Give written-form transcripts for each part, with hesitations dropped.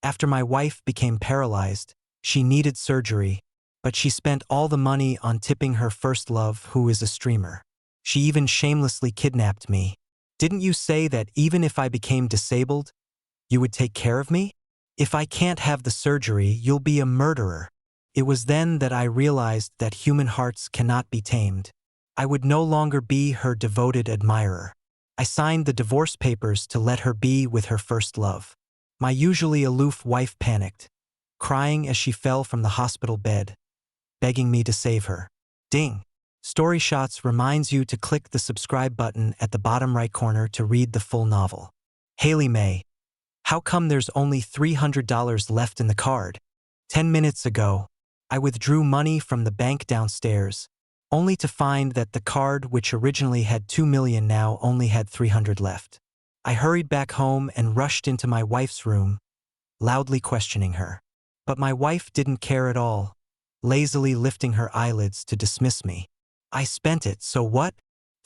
After my wife became paralyzed, she needed surgery, but she spent all the money on tipping her first love, who is a streamer. She even shamelessly kidnapped me. Didn't you say that even if I became disabled, you would take care of me? If I can't have the surgery, you'll be a murderer. It was then that I realized that human hearts cannot be tamed. I would no longer be her devoted admirer. I signed the divorce papers to let her be with her first love. My usually aloof wife panicked, crying as she fell from the hospital bed, begging me to save her. Ding! Story Shots reminds you to click the subscribe button at the bottom right corner to read the full novel. Haley May. How come there's only $300 left in the card? 10 minutes ago, I withdrew money from the bank downstairs, only to find that the card, which originally had $2 million, now only had $300 left. I hurried back home and rushed into my wife's room, loudly questioning her. But my wife didn't care at all, lazily lifting her eyelids to dismiss me. I spent it, so what?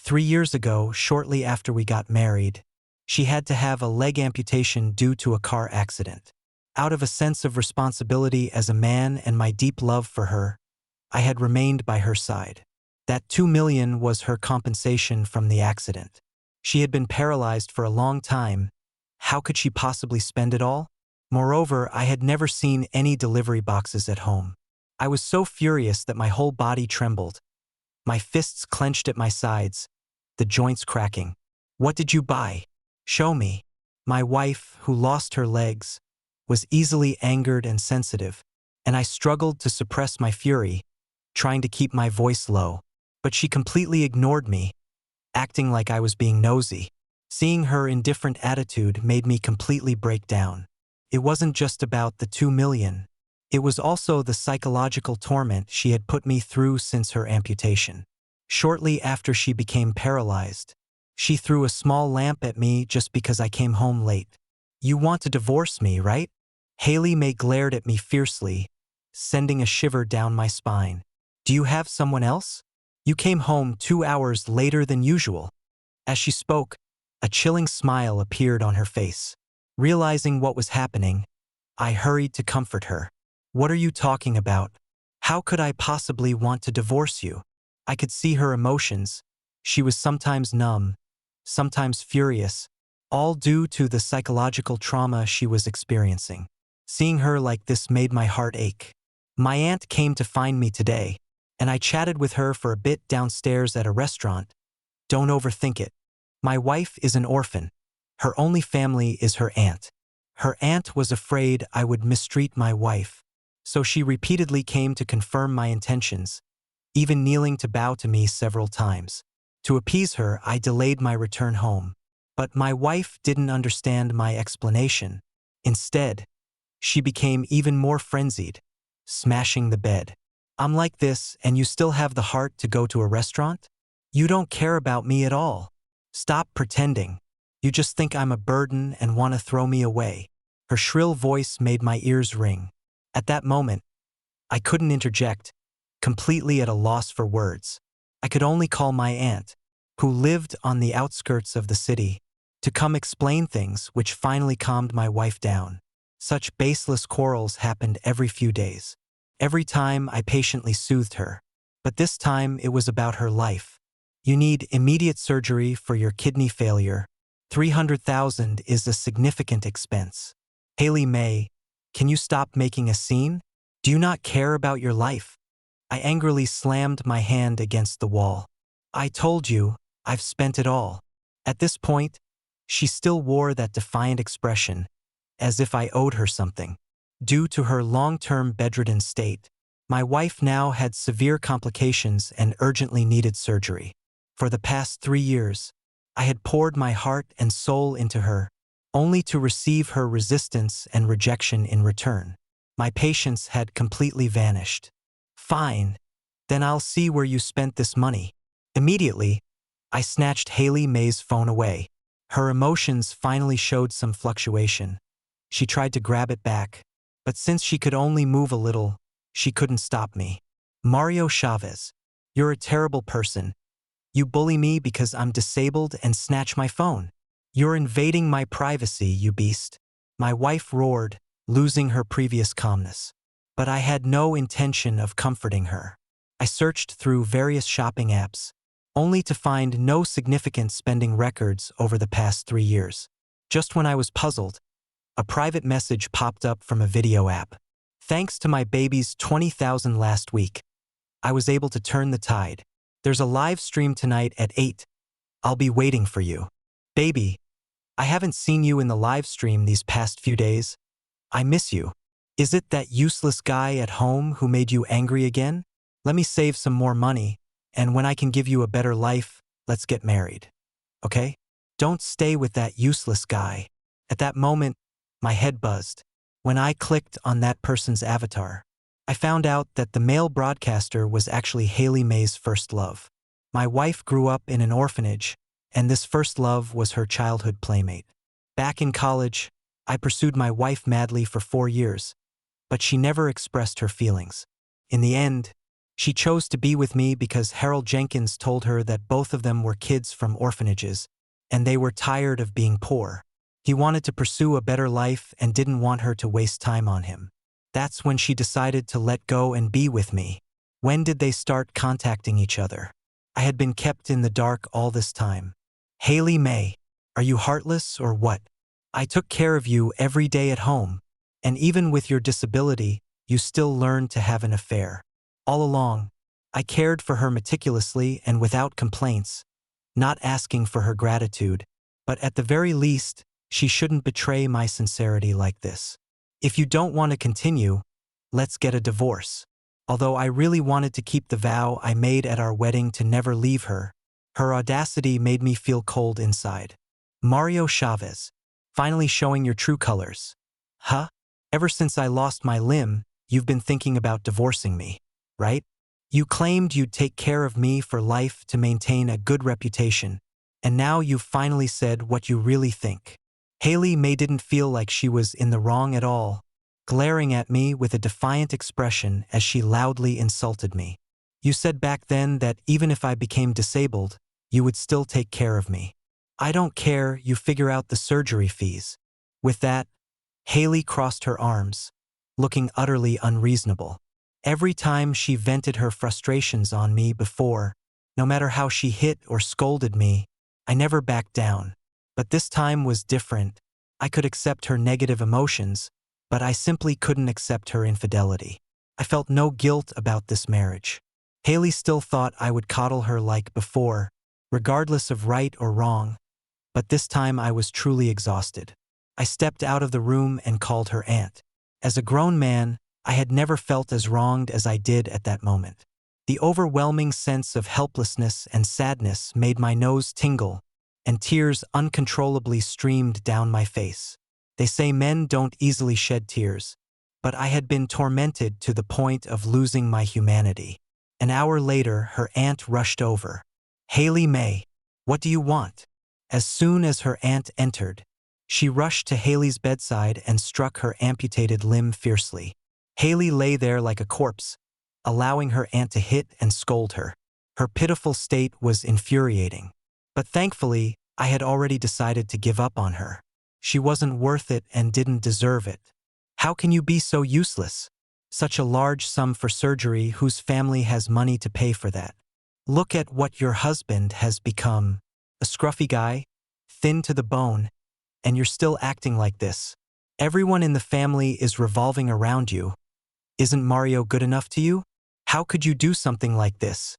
3 years ago, shortly after we got married, she had to have a leg amputation due to a car accident. Out of a sense of responsibility as a man and my deep love for her, I had remained by her side. That $2 million was her compensation from the accident. She had been paralyzed for a long time. How could she possibly spend it all? Moreover, I had never seen any delivery boxes at home. I was so furious that my whole body trembled. My fists clenched at my sides, the joints cracking. What did you buy? Show me. My wife, who lost her legs, was easily angered and sensitive, and I struggled to suppress my fury, trying to keep my voice low. But she completely ignored me, acting like I was being nosy. Seeing her indifferent attitude made me completely break down. It wasn't just about the $2 million. It was also the psychological torment she had put me through since her amputation. Shortly after she became paralyzed, she threw a small lamp at me just because I came home late. You want to divorce me, right? Haley May glared at me fiercely, sending a shiver down my spine. Do you have someone else? You came home 2 hours later than usual. As she spoke, a chilling smile appeared on her face. Realizing what was happening, I hurried to comfort her. What are you talking about? How could I possibly want to divorce you? I could see her emotions. She was sometimes numb, sometimes furious, all due to the psychological trauma she was experiencing. Seeing her like this made my heart ache. My aunt came to find me today, and I chatted with her for a bit downstairs at a restaurant. Don't overthink it. My wife is an orphan. Her only family is her aunt. Her aunt was afraid I would mistreat my wife, so she repeatedly came to confirm my intentions, even kneeling to bow to me several times. To appease her, I delayed my return home. But my wife didn't understand my explanation. Instead, she became even more frenzied, smashing the bed. I'm like this, and you still have the heart to go to a restaurant? You don't care about me at all. Stop pretending. You just think I'm a burden and want to throw me away. Her shrill voice made my ears ring. At that moment, I couldn't interject, completely at a loss for words. I could only call my aunt, who lived on the outskirts of the city, to come explain things, which finally calmed my wife down. Such baseless quarrels happened every few days. Every time I patiently soothed her. But this time it was about her life. You need immediate surgery for your kidney failure. $300,000 is a significant expense. Haley May, can you stop making a scene? Do you not care about your life? I angrily slammed my hand against the wall. I told you, I've spent it all. At this point, she still wore that defiant expression, as if I owed her something. Due to her long-term bedridden state, my wife now had severe complications and urgently needed surgery. For the past 3 years, I had poured my heart and soul into her, only to receive her resistance and rejection in return. My patience had completely vanished. Fine, then I'll see where you spent this money. Immediately, I snatched Haley May's phone away. Her emotions finally showed some fluctuation. She tried to grab it back, but since she could only move a little, she couldn't stop me. Mario Chavez, you're a terrible person. You bully me because I'm disabled and snatch my phone. You're invading my privacy, you beast. My wife roared, losing her previous calmness. But I had no intention of comforting her. I searched through various shopping apps, only to find no significant spending records over the past 3 years. Just when I was puzzled, a private message popped up from a video app. Thanks to my baby's 20,000 last week, I was able to turn the tide. There's a live stream tonight at 8. I'll be waiting for you. Baby, I haven't seen you in the live stream these past few days. I miss you. Is it that useless guy at home who made you angry again? Let me save some more money, and when I can give you a better life, let's get married. Okay? Don't stay with that useless guy. At that moment, my head buzzed. When I clicked on that person's avatar, I found out that the male broadcaster was actually Haley May's first love. My wife grew up in an orphanage, and this first love was her childhood playmate. Back in college, I pursued my wife madly for 4 years, but she never expressed her feelings. In the end, she chose to be with me because Harold Jenkins told her that both of them were kids from orphanages, and they were tired of being poor. He wanted to pursue a better life and didn't want her to waste time on him. That's when she decided to let go and be with me. When did they start contacting each other? I had been kept in the dark all this time. Haley May, are you heartless or what? I took care of you every day at home, and even with your disability, you still learned to have an affair. All along, I cared for her meticulously and without complaints, not asking for her gratitude, but at the very least, she shouldn't betray my sincerity like this. If you don't want to continue, let's get a divorce. Although I really wanted to keep the vow I made at our wedding to never leave her, her audacity made me feel cold inside. Mario Chavez, finally showing your true colors. Huh? Ever since I lost my limb, you've been thinking about divorcing me, right? You claimed you'd take care of me for life to maintain a good reputation, and now you've finally said what you really think. Haley May didn't feel like she was in the wrong at all, glaring at me with a defiant expression as she loudly insulted me. You said back then that even if I became disabled, you would still take care of me. I don't care, you figure out the surgery fees. With that, Haley crossed her arms, looking utterly unreasonable. Every time she vented her frustrations on me before, no matter how she hit or scolded me, I never backed down. But this time was different. I could accept her negative emotions, but I simply couldn't accept her infidelity. I felt no guilt about this marriage. Haley still thought I would coddle her like before, regardless of right or wrong, but this time I was truly exhausted. I stepped out of the room and called her aunt. As a grown man, I had never felt as wronged as I did at that moment. The overwhelming sense of helplessness and sadness made my nose tingle, and tears uncontrollably streamed down my face. They say men don't easily shed tears, but I had been tormented to the point of losing my humanity. An hour later, her aunt rushed over. Haley May, what do you want? As soon as her aunt entered, she rushed to Haley's bedside and struck her amputated limb fiercely. Haley lay there like a corpse, allowing her aunt to hit and scold her. Her pitiful state was infuriating. But thankfully, I had already decided to give up on her. She wasn't worth it and didn't deserve it. How can you be so useless? Such a large sum for surgery, whose family has money to pay for that. Look at what your husband has become. A scruffy guy, thin to the bone, and you're still acting like this. Everyone in the family is revolving around you. Isn't Mario good enough to you? How could you do something like this?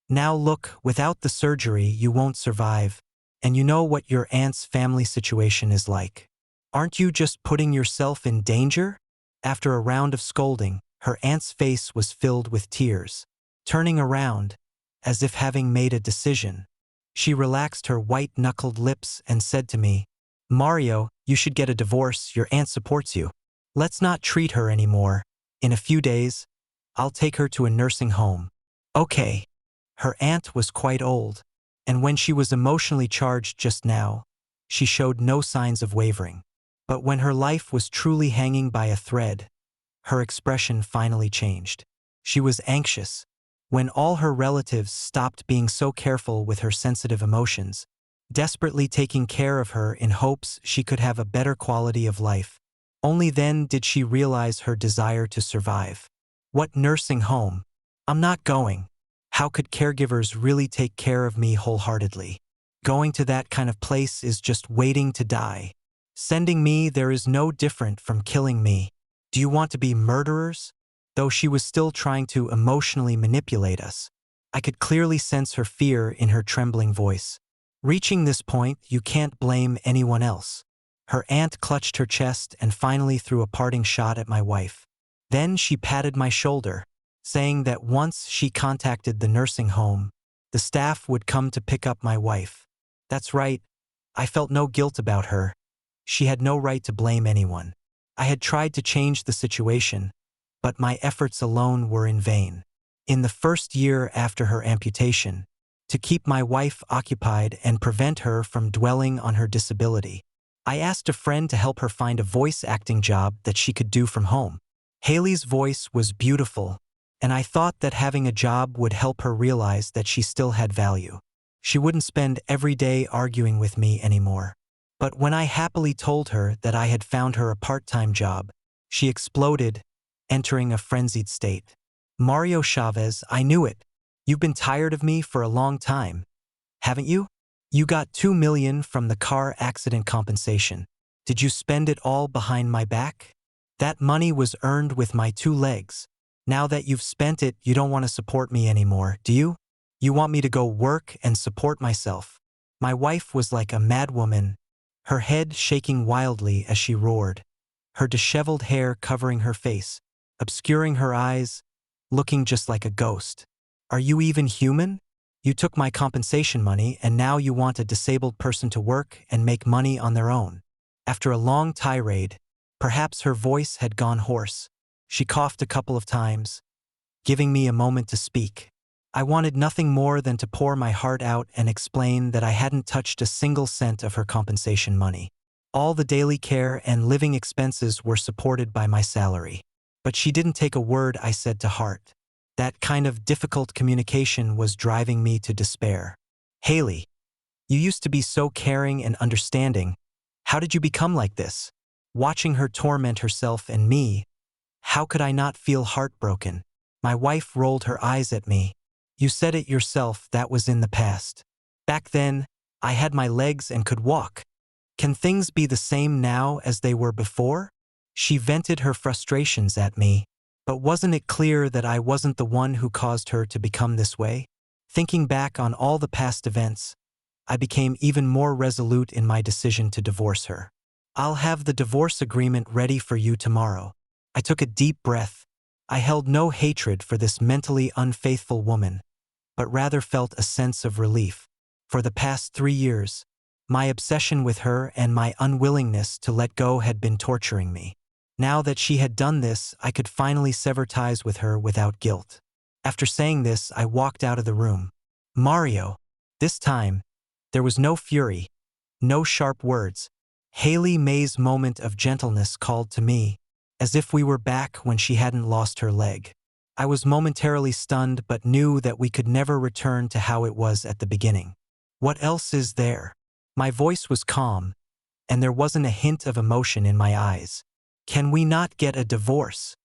Now look, without the surgery, you won't survive, and you know what your aunt's family situation is like. Aren't you just putting yourself in danger? After a round of scolding, her aunt's face was filled with tears. Turning around, as if having made a decision, she relaxed her white-knuckled lips and said to me, Mario, you should get a divorce, your aunt supports you. Let's not treat her anymore. In a few days, I'll take her to a nursing home. Okay. Her aunt was quite old, and when she was emotionally charged just now, she showed no signs of wavering. But when her life was truly hanging by a thread, her expression finally changed. She was anxious. When all her relatives stopped being so careful with her sensitive emotions, desperately taking care of her in hopes she could have a better quality of life, Only then did she realize her desire to survive. What nursing home? I'm not going. How could caregivers really take care of me wholeheartedly? Going to that kind of place is just waiting to die. Sending me there is no different from killing me. Do you want to be murderers? Though she was still trying to emotionally manipulate us, I could clearly sense her fear in her trembling voice. Reaching this point, you can't blame anyone else. Her aunt clutched her chest and finally threw a parting shot at my wife. Then she patted my shoulder, saying that once she contacted the nursing home, the staff would come to pick up my wife. That's right. I felt no guilt about her. She had no right to blame anyone. I had tried to change the situation, but my efforts alone were in vain. In the first year after her amputation, to keep my wife occupied and prevent her from dwelling on her disability, I asked a friend to help her find a voice acting job that she could do from home. Haley's voice was beautiful, and I thought that having a job would help her realize that she still had value. She wouldn't spend every day arguing with me anymore. But when I happily told her that I had found her a part-time job, she exploded, entering a frenzied state. Mario Chavez, I knew it. You've been tired of me for a long time, haven't you? You got $2 million from the car accident compensation. Did you spend it all behind my back? That money was earned with my 2 legs. Now that you've spent it, you don't want to support me anymore, do you? You want me to go work and support myself. My wife was like a madwoman, her head shaking wildly as she roared, her disheveled hair covering her face, obscuring her eyes, looking just like a ghost. Are you even human? You took my compensation money and now you want a disabled person to work and make money on their own. After a long tirade, perhaps her voice had gone hoarse. She coughed a couple of times, giving me a moment to speak. I wanted nothing more than to pour my heart out and explain that I hadn't touched a single cent of her compensation money. All the daily care and living expenses were supported by my salary. But she didn't take a word I said to heart. That kind of difficult communication was driving me to despair. Haley, you used to be so caring and understanding. How did you become like this? Watching her torment herself and me, how could I not feel heartbroken? My wife rolled her eyes at me. You said it yourself, that was in the past. Back then, I had my legs and could walk. Can things be the same now as they were before? She vented her frustrations at me. But wasn't it clear that I wasn't the one who caused her to become this way? Thinking back on all the past events, I became even more resolute in my decision to divorce her. I'll have the divorce agreement ready for you tomorrow. I took a deep breath. I held no hatred for this mentally unfaithful woman, but rather felt a sense of relief. For the past 3 years, my obsession with her and my unwillingness to let go had been torturing me. Now that she had done this, I could finally sever ties with her without guilt. After saying this, I walked out of the room. Mario. This time, there was no fury, no sharp words. Haley May's moment of gentleness called to me, as if we were back when she hadn't lost her leg. I was momentarily stunned but knew that we could never return to how it was at the beginning. What else is there? My voice was calm, and there wasn't a hint of emotion in my eyes. Can we not get a divorce?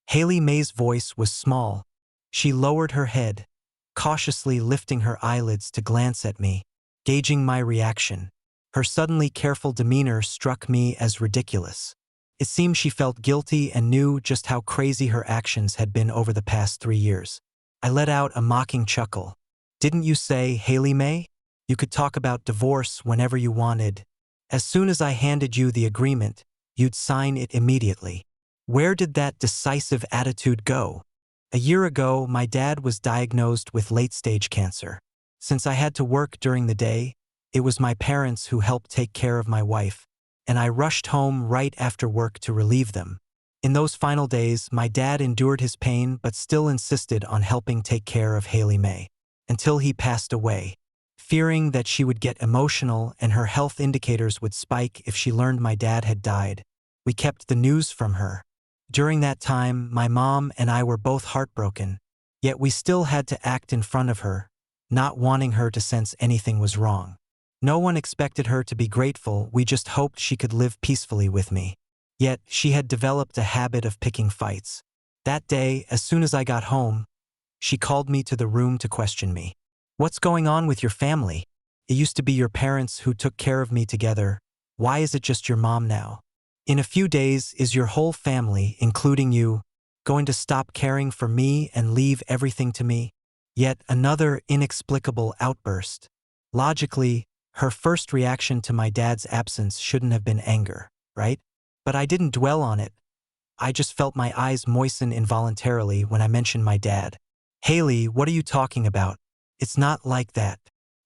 Haley May's voice was small. She lowered her head, cautiously lifting her eyelids to glance at me, gauging my reaction. Her suddenly careful demeanor struck me as ridiculous. It seemed she felt guilty and knew just how crazy her actions had been over the past 3 years. I let out a mocking chuckle. Didn't you say, Haley May? You could talk about divorce whenever you wanted. As soon as I handed you the agreement, you'd sign it immediately. Where did that decisive attitude go? A year ago, my dad was diagnosed with late-stage cancer. Since I had to work during the day, it was my parents who helped take care of my wife, and I rushed home right after work to relieve them. In those final days, my dad endured his pain but still insisted on helping take care of Haley May, until he passed away. Fearing that she would get emotional and her health indicators would spike if she learned my dad had died, we kept the news from her. During that time, my mom and I were both heartbroken, yet we still had to act in front of her, not wanting her to sense anything was wrong. No one expected her to be grateful, we just hoped she could live peacefully with me. Yet, she had developed a habit of picking fights. That day, as soon as I got home, she called me to the room to question me. "What's going on with your family? It used to be your parents who took care of me together. Why is it just your mom now? In a few days, is your whole family, including you, going to stop caring for me and leave everything to me?" Yet another inexplicable outburst. Logically, her first reaction to my dad's absence shouldn't have been anger, right? But I didn't dwell on it. I just felt my eyes moisten involuntarily when I mentioned my dad. "Haley, what are you talking about? It's not like that."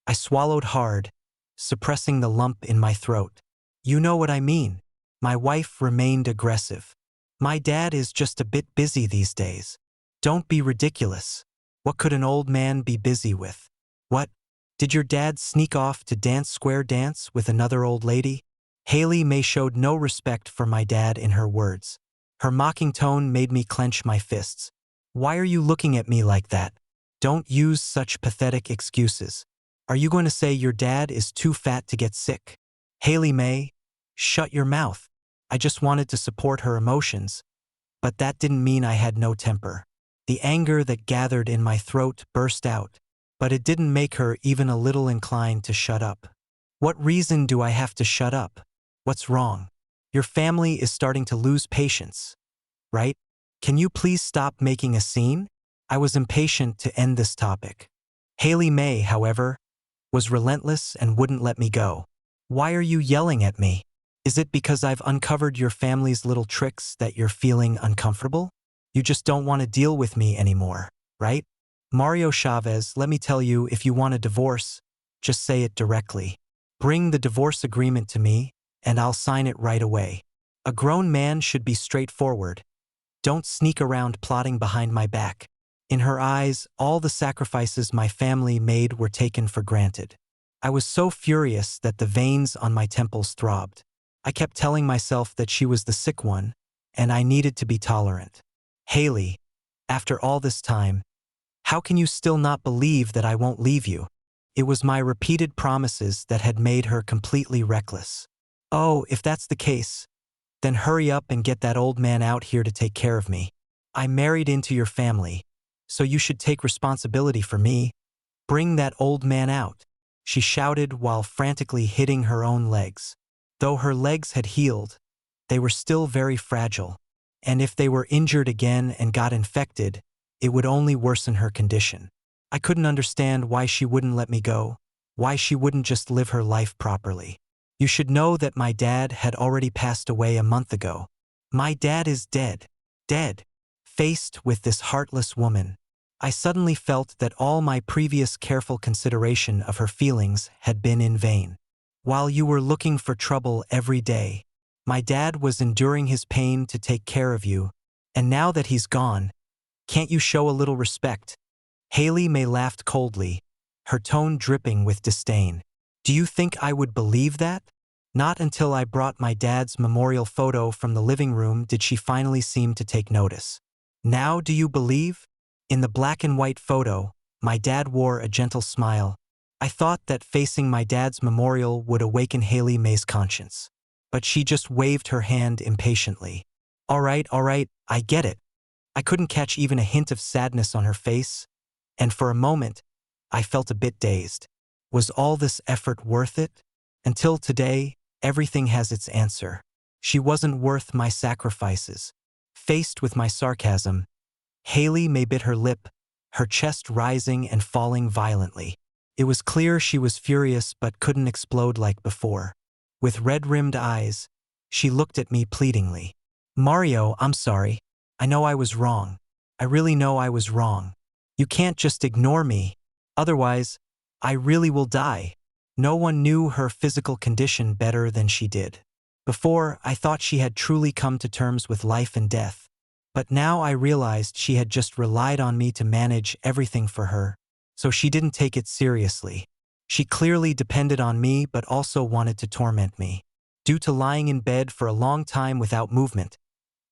I swallowed hard, suppressing the lump in my throat. "You know what I mean." My wife remained aggressive. "My dad is just a bit busy these days. Don't be ridiculous. What could an old man be busy with? What? Did your dad sneak off to dance square dance with another old lady?" Haley May showed no respect for my dad in her words. Her mocking tone made me clench my fists. "Why are you looking at me like that? Don't use such pathetic excuses. Are you going to say your dad is too fat to get sick?" "Haley May, shut your mouth." I just wanted to support her emotions, but that didn't mean I had no temper. The anger that gathered in my throat burst out, but it didn't make her even a little inclined to shut up. "What reason do I have to shut up? What's wrong? Your family is starting to lose patience, right? Can you please stop making a scene?" I was impatient to end this topic. Haley May, however, was relentless and wouldn't let me go. "Why are you yelling at me? Is it because I've uncovered your family's little tricks that you're feeling uncomfortable? You just don't want to deal with me anymore, right? Mario Chavez, let me tell you, if you want a divorce, just say it directly. Bring the divorce agreement to me, and I'll sign it right away. A grown man should be straightforward. Don't sneak around plotting behind my back." In her eyes, all the sacrifices my family made were taken for granted. I was so furious that the veins on my temples throbbed. I kept telling myself that she was the sick one, and I needed to be tolerant. "Haley, after all this time, how can you still not believe that I won't leave you?" It was my repeated promises that had made her completely reckless. "Oh, if that's the case, then hurry up and get that old man out here to take care of me. I married into your family, so you should take responsibility for me. Bring that old man out," she shouted while frantically hitting her own legs. Though her legs had healed, they were still very fragile, and if they were injured again and got infected, it would only worsen her condition. I couldn't understand why she wouldn't let me go, why she wouldn't just live her life properly. "You should know that my dad had already passed away a month ago." "My dad is dead. Dead." Faced with this heartless woman, I suddenly felt that all my previous careful consideration of her feelings had been in vain. "While you were looking for trouble every day, my dad was enduring his pain to take care of you, and now that he's gone, can't you show a little respect?" Haley May laughed coldly, her tone dripping with disdain. "Do you think I would believe that?" Not until I brought my dad's memorial photo from the living room did she finally seem to take notice. "Now do you believe?" In the black and white photo, my dad wore a gentle smile. I thought that facing my dad's memorial would awaken Haley May's conscience. But she just waved her hand impatiently. All right, I get it." I couldn't catch even a hint of sadness on her face, and for a moment, I felt a bit dazed. Was all this effort worth it? Until today, everything has its answer. She wasn't worth my sacrifices. Faced with my sarcasm, Haley May bit her lip, her chest rising and falling violently. It was clear she was furious but couldn't explode like before. With red-rimmed eyes, she looked at me pleadingly. "Mario, I'm sorry. I know I was wrong. I really know I was wrong. You can't just ignore me. Otherwise, I really will die." No one knew her physical condition better than she did. Before, I thought she had truly come to terms with life and death. But now I realized she had just relied on me to manage everything for her, so she didn't take it seriously. She clearly depended on me but also wanted to torment me. Due to lying in bed for a long time without movement,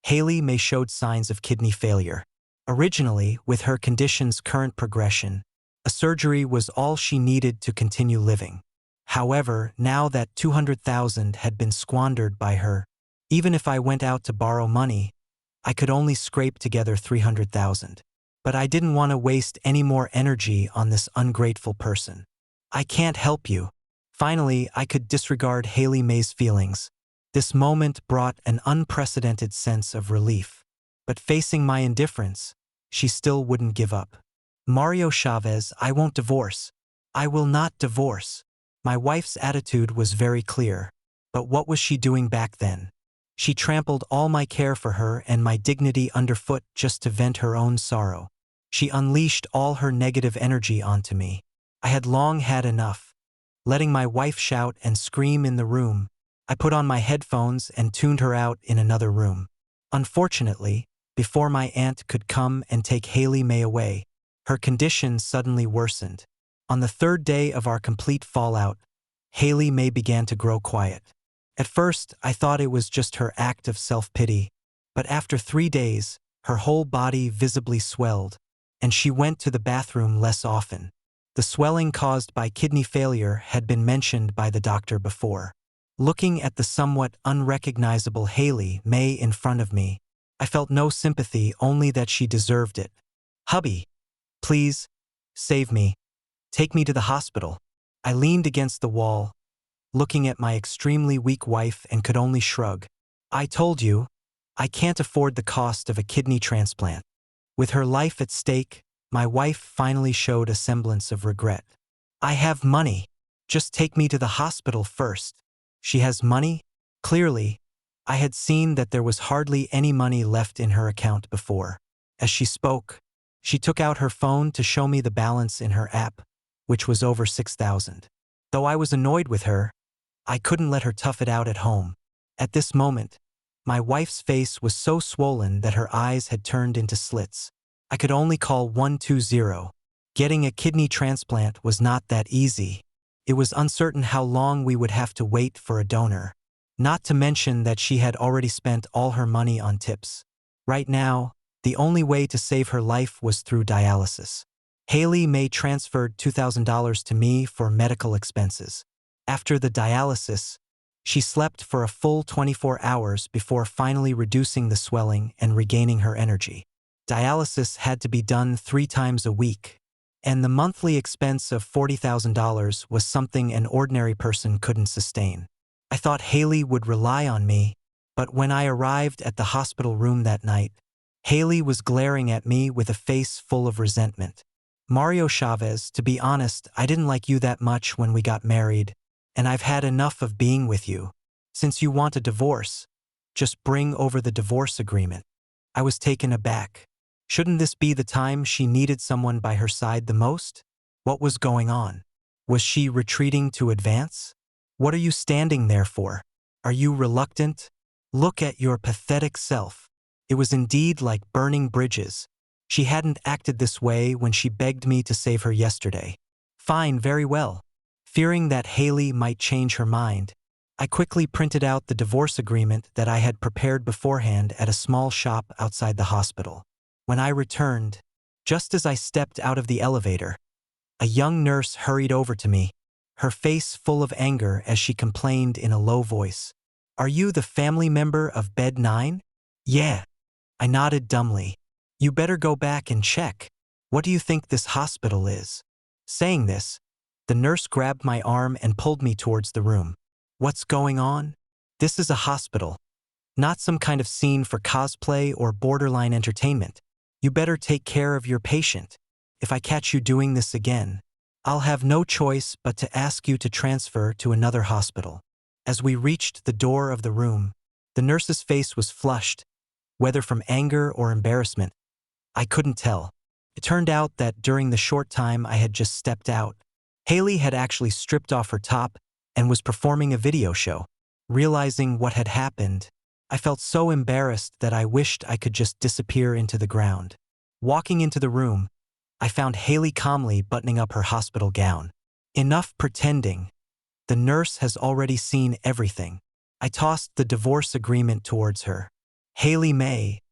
Haley May showed signs of kidney failure. Originally, with her condition's current progression, a surgery was all she needed to continue living. However, now that $200,000 had been squandered by her, Even if I went out to borrow money, I could only scrape together 300,000. But I didn't want to waste any more energy on this ungrateful person. I can't help you. Finally, I could disregard Haley May's feelings. This moment brought an unprecedented sense of relief. But facing my indifference, she still wouldn't give up. Mario Chavez, I won't divorce. I will not divorce. My wife's attitude was very clear. But what was she doing back then? She trampled all my care for her and my dignity underfoot just to vent her own sorrow. She unleashed all her negative energy onto me. I had long had enough. Letting my wife shout and scream in the room, I put on my headphones and tuned her out in another room. Unfortunately, before my aunt could come and take Haley May away, her condition suddenly worsened. On the third day of our complete fallout, Haley May began to grow quiet. At first, I thought it was just her act of self-pity, but after 3 days, her whole body visibly swelled, and she went to the bathroom less often. The swelling caused by kidney failure had been mentioned by the doctor before. Looking at the somewhat unrecognizable Haley May in front of me, I felt no sympathy, only that she deserved it. "Hubby, please, save me. Take me to the hospital." I leaned against the wall, looking at my extremely weak wife, and could only shrug. "I told you, I can't afford the cost of a kidney transplant." With her life at stake, my wife finally showed a semblance of regret. "I have money. Just take me to the hospital first." She has money? Clearly, I had seen that there was hardly any money left in her account before. As she spoke, she took out her phone to show me the balance in her app, which was over 6,000. Though I was annoyed with her, I couldn't let her tough it out at home. At this moment, my wife's face was so swollen that her eyes had turned into slits. I could only call 120. Getting a kidney transplant was not that easy. It was uncertain how long we would have to wait for a donor. Not to mention that she had already spent all her money on tips. Right now, the only way to save her life was through dialysis. Haley May transferred $2,000 to me for medical expenses. After the dialysis, she slept for a full 24 hours before finally reducing the swelling and regaining her energy. Dialysis had to be done 3 times a week, and the monthly expense of $40,000 was something an ordinary person couldn't sustain. I thought Haley would rely on me, but when I arrived at the hospital room that night, Haley was glaring at me with a face full of resentment. "Mario Chavez, to be honest, I didn't like you that much when we got married, and I've had enough of being with you. Since you want a divorce, just bring over the divorce agreement." I was taken aback. Shouldn't this be the time she needed someone by her side the most? What was going on? Was she retreating to advance? "What are you standing there for? Are you reluctant? Look at your pathetic self." It was indeed like burning bridges. She hadn't acted this way when she begged me to save her yesterday. Fine, very well. Fearing that Haley might change her mind, I quickly printed out the divorce agreement that I had prepared beforehand at a small shop outside the hospital. When I returned, just as I stepped out of the elevator, a young nurse hurried over to me, her face full of anger as she complained in a low voice. "Are you the family member of bed 9? "Yeah." I nodded dumbly. "You better go back and check. What do you think this hospital is?" Saying this, the nurse grabbed my arm and pulled me towards the room. "What's going on? This is a hospital, not some kind of scene for cosplay or borderline entertainment. You better take care of your patient. If I catch you doing this again, I'll have no choice but to ask you to transfer to another hospital." As we reached the door of the room, the nurse's face was flushed, whether from anger or embarrassment. I couldn't tell. It turned out that during the short time I had just stepped out, Haley had actually stripped off her top and was performing a video show. Realizing what had happened, I felt so embarrassed that I wished I could just disappear into the ground. Walking into the room, I found Haley calmly buttoning up her hospital gown. "Enough pretending. The nurse has already seen everything." I tossed the divorce agreement towards her. "Haley May,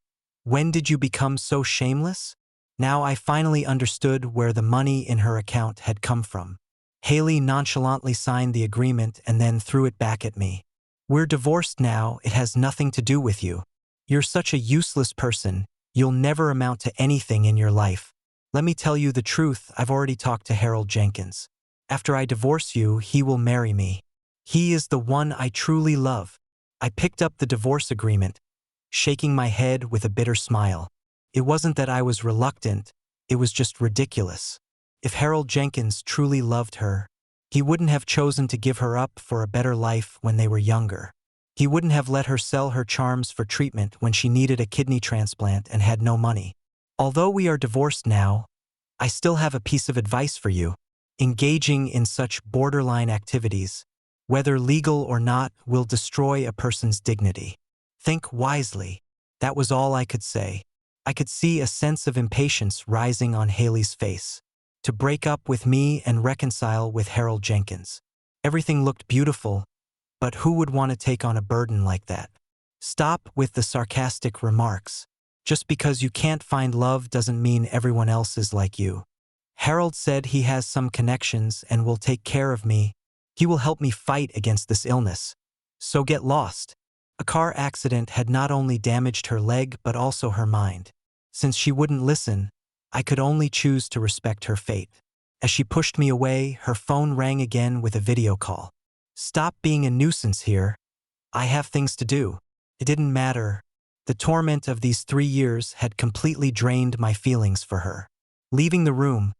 when did you become so shameless?" Now I finally understood where the money in her account had come from. Haley nonchalantly signed the agreement and then threw it back at me. We're divorced now, it has nothing to do with you. You're such a useless person, you'll never amount to anything in your life. Let me tell you the truth, I've already talked to Harold Jenkins. After I divorce you, he will marry me. He is the one I truly love. I picked up the divorce agreement, shaking my head with a bitter smile. It wasn't that I was reluctant, it was just ridiculous. If Harold Jenkins truly loved her, he wouldn't have chosen to give her up for a better life when they were younger. He wouldn't have let her sell her charms for treatment when she needed a kidney transplant and had no money. Although we are divorced now, I still have a piece of advice for you. Engaging in such borderline activities, whether legal or not, will destroy a person's dignity. Think wisely. That was all I could say. I could see a sense of impatience rising on Haley's face. To break up with me and reconcile with Harold Jenkins. Everything looked beautiful, but who would want to take on a burden like that? Stop with the sarcastic remarks. Just because you can't find love doesn't mean everyone else is like you. Harold said he has some connections and will take care of me. He will help me fight against this illness. So get lost. A car accident had not only damaged her leg but also her mind. Since she wouldn't listen, I could only choose to respect her fate. As she pushed me away, her phone rang again with a video call. Stop being a nuisance here. I have things to do. It didn't matter. The torment of these 3 years had completely drained my feelings for her. Leaving the room,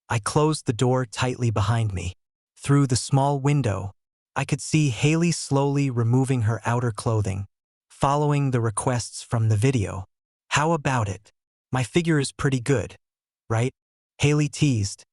I closed the door tightly behind me. Through the small window, I could see Haley slowly removing her outer clothing, following the requests from the video. How about it? My figure is pretty good, right? Haley teased,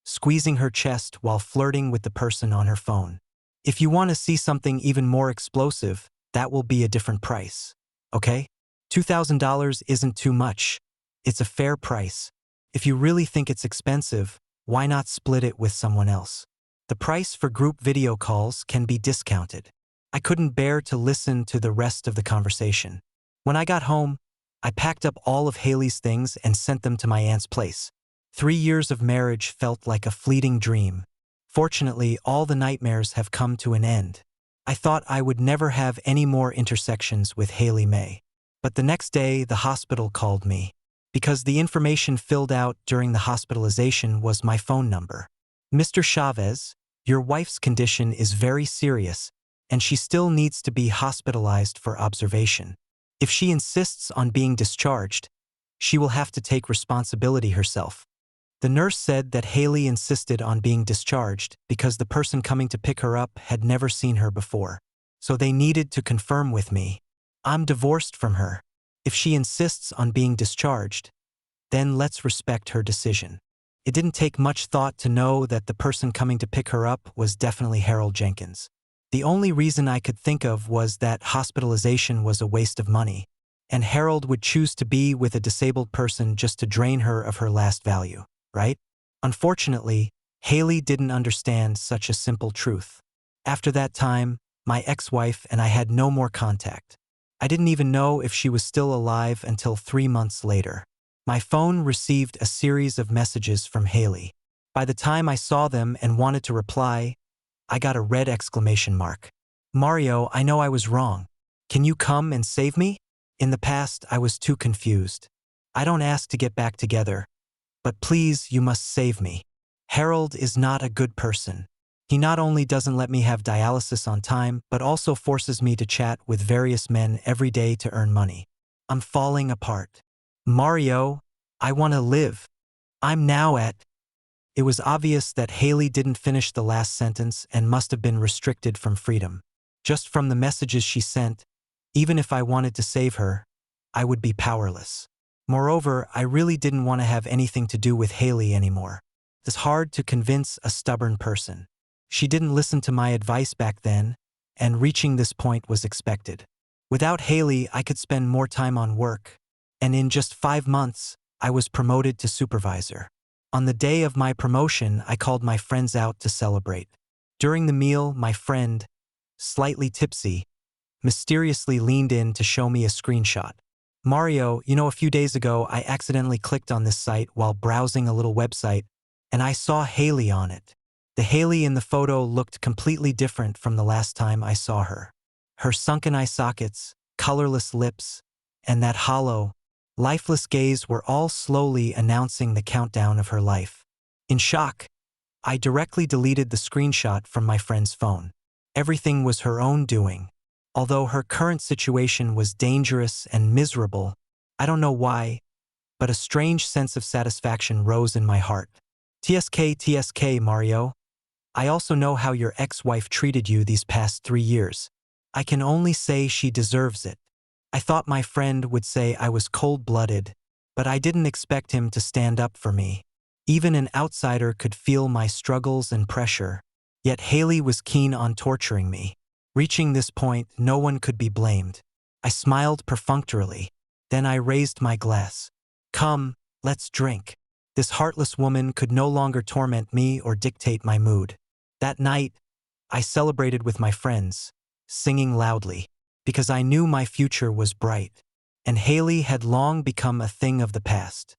squeezing her chest while flirting with the person on her phone. If you want to see something even more explosive, that will be a different price, okay? $2,000 isn't too much. It's a fair price. If you really think it's expensive, why not split it with someone else? The price for group video calls can be discounted. I couldn't bear to listen to the rest of the conversation. When I got home, I packed up all of Haley's things and sent them to my aunt's place. 3 years of marriage felt like a fleeting dream. Fortunately, all the nightmares have come to an end. I thought I would never have any more intersections with Haley May. But the next day, the hospital called me. Because the information filled out during the hospitalization was my phone number. Mr. Chavez, your wife's condition is very serious, and she still needs to be hospitalized for observation. If she insists on being discharged, she will have to take responsibility herself. The nurse said that Haley insisted on being discharged because the person coming to pick her up had never seen her before. So they needed to confirm with me. I'm divorced from her. If she insists on being discharged, then let's respect her decision. It didn't take much thought to know that the person coming to pick her up was definitely Harold Jenkins. The only reason I could think of was that hospitalization was a waste of money, and Harold would choose to be with a disabled person just to drain her of her last value, right? Unfortunately, Haley didn't understand such a simple truth. After that time, my ex-wife and I had no more contact. I didn't even know if she was still alive until 3 months later. My phone received a series of messages from Haley. By the time I saw them and wanted to reply, I got a red exclamation mark. Mario, I know I was wrong. Can you come and save me? In the past, I was too confused. I don't ask to get back together, but please, you must save me. Harold is not a good person. He not only doesn't let me have dialysis on time, but also forces me to chat with various men every day to earn money. I'm falling apart. Mario, I want to live. I'm now at... It was obvious that Haley didn't finish the last sentence and must have been restricted from freedom. Just from the messages she sent, even if I wanted to save her, I would be powerless. Moreover, I really didn't want to have anything to do with Haley anymore. It's hard to convince a stubborn person. She didn't listen to my advice back then, and reaching this point was expected. Without Haley, I could spend more time on work, and in just 5 months, I was promoted to supervisor. On the day of my promotion, I called my friends out to celebrate. During the meal, my friend, slightly tipsy, mysteriously leaned in to show me a screenshot. Mario, you know, a few days ago, I accidentally clicked on this site while browsing a little website, and I saw Haley on it. The Haley in the photo looked completely different from the last time I saw her. Her sunken eye sockets, colorless lips, and that hollow, lifeless gaze were all slowly announcing the countdown of her life. In shock, I directly deleted the screenshot from my friend's phone. Everything was her own doing. Although her current situation was dangerous and miserable, I don't know why, but a strange sense of satisfaction rose in my heart. TSK, Mario. I also know how your ex-wife treated you these past 3 years. I can only say she deserves it. I thought my friend would say I was cold-blooded, but I didn't expect him to stand up for me. Even an outsider could feel my struggles and pressure, yet Haley was keen on torturing me. Reaching this point, no one could be blamed. I smiled perfunctorily. Then I raised my glass. Come, let's drink. This heartless woman could no longer torment me or dictate my mood. That night, I celebrated with my friends, singing loudly, because I knew my future was bright, and Haley had long become a thing of the past.